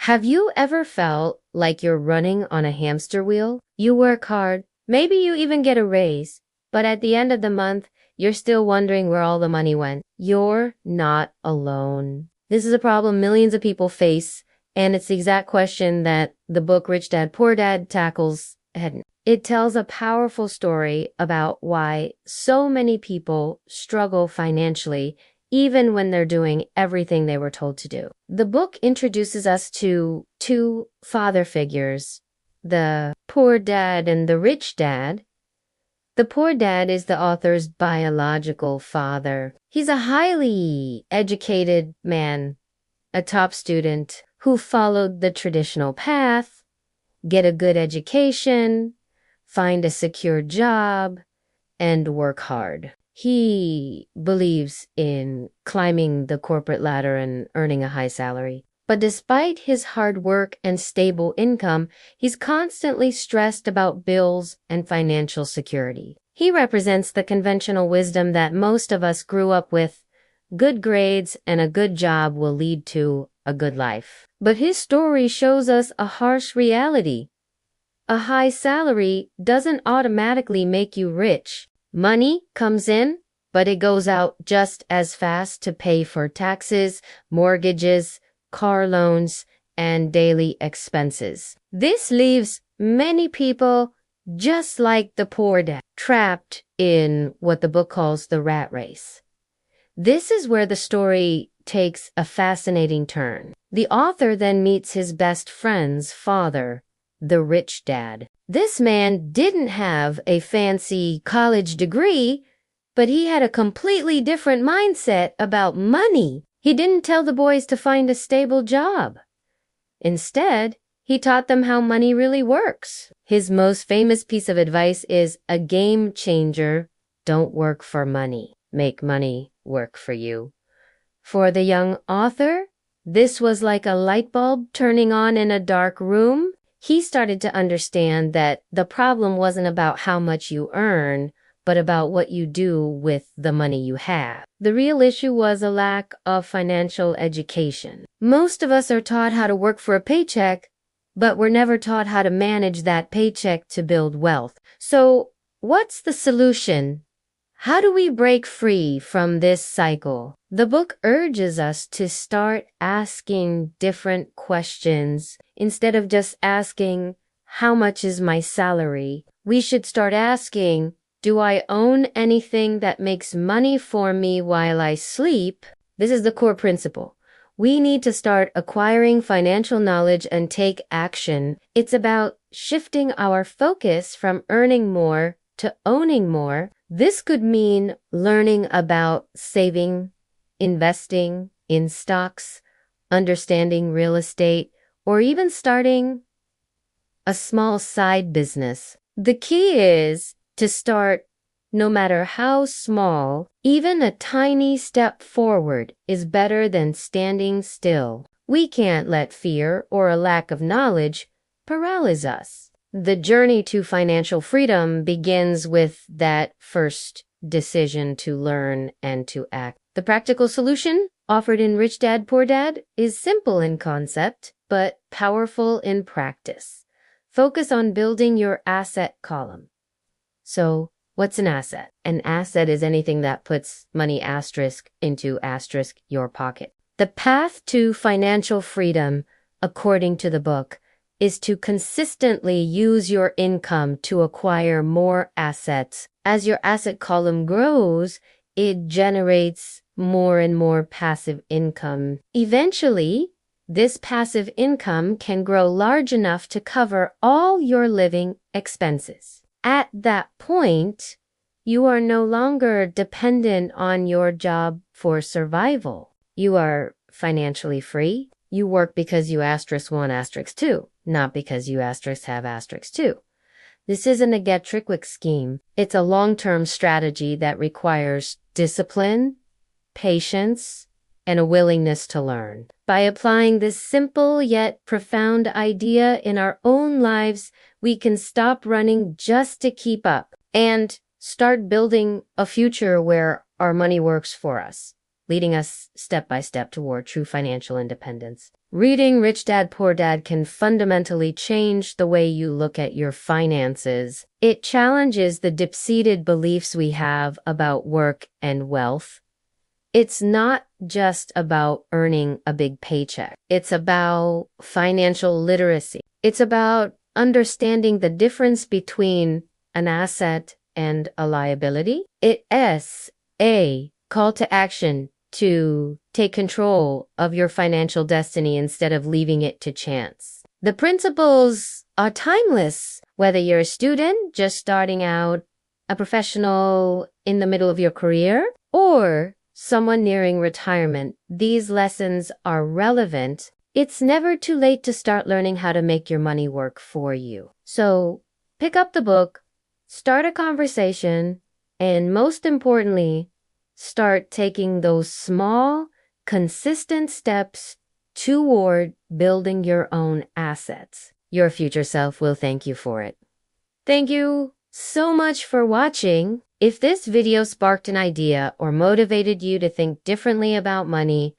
Have you ever felt like you're running on a hamster wheel? You work hard, maybe you even get a raise, but at the end of the month, you're still wondering where all the money went. You're not alone. This is a problem millions of people face, and it's the exact question that the book Rich Dad, Poor Dad tackles head. It tells a powerful story about why so many people struggle financially even when they're doing everything they were told to do. The book introduces us to two father figures, the poor dad and the rich dad. The poor dad is the author's biological father. He's a highly educated man, a top student who followed the traditional path, get a good education, find a secure job, and work hard. He believes in climbing the corporate ladder and earning a high salary. But despite his hard work and stable income, he's constantly stressed about bills and financial security. He represents the conventional wisdom that most of us grew up with. Good grades and a good job will lead to a good life. But his story shows us a harsh reality. A high salary doesn't automatically make you rich. Money comes in, but it goes out just as fast to pay for taxes, mortgages, car loans, and daily expenses. This leaves many people just like the poor dad, trapped in what the book calls the rat race. This is where the story takes a fascinating turn. The author then meets his best friend's father, the rich dad. This man didn't have a fancy college degree, but he had a completely different mindset about money. He didn't tell the boys to find a stable job. Instead, he taught them how money really works. His most famous piece of advice is, a game changer, don't work for money. Make money work for you. For the young author, this was like a light bulb turning on in a dark room. He started to understand that the problem wasn't about how much you earn, but about what you do with the money you have. The real issue was a lack of financial education. Most of us are taught how to work for a paycheck, but we're never taught how to manage that paycheck to build wealth. So, what's the solution? How do we break free from this cycle? The book urges us to start asking different questions. Instead of just asking, how much is my salary? We should start asking, do I own anything that makes money for me while I sleep? This is the core principle. We need to start acquiring financial knowledge and take action. It's about shifting our focus from earning more to owning more. This could mean learning about saving, investing in stocks, understanding real estate, or even starting a small side business. The key is to start, no matter how small. Even a tiny step forward is better than standing still. We can't let fear or a lack of knowledge paralyze us. The journey to financial freedom begins with that first decision to learn and to act. The practical solution offered in Rich Dad, Poor Dad is simple in concept, but powerful in practice. Focus on building your asset column. So, what's an asset? An asset is anything that puts money asterisk into asterisk your pocket. The path to financial freedom, according to the book, is to consistently use your income to acquire more assets. As your asset column grows, it generates more and more passive income. Eventually, this passive income can grow large enough to cover all your living expenses. At that point, you are no longer dependent on your job for survival. You are financially free. You work because you asterisk 1, asterisk 2, not because you asterisk have asterisk 2. This isn't a get-rich-quick scheme. It's a long-term strategy that requires discipline, patience, and a willingness to learn. By applying this simple yet profound idea in our own lives, we can stop running just to keep up and start building a future where our money works for us, leading us step by step toward true financial independence. Reading Rich Dad Poor Dad can fundamentally change the way you look at your finances. It challenges the deep-seated beliefs we have about work and wealth. It's not just about earning a big paycheck. It's about financial literacy. It's about understanding the difference between an asset and a liability. It's a call to action to take control of your financial destiny instead of leaving it to chance. The principles are timeless, whether you're a student just starting out, a professional in the middle of your career, or someone nearing retirement. These lessons are relevant. It's never too late to start learning how to make your money work for you. So pick up the book, start a conversation, and most importantly, start taking those small, consistent steps toward building your own assets. Your future self will thank you for it. Thank you so much for watching. If this video sparked an idea or motivated you to think differently about money,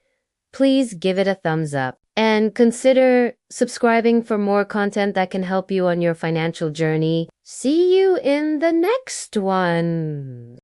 please give it a thumbs up and consider subscribing for more content that can help you on your financial journey. See you in the next one.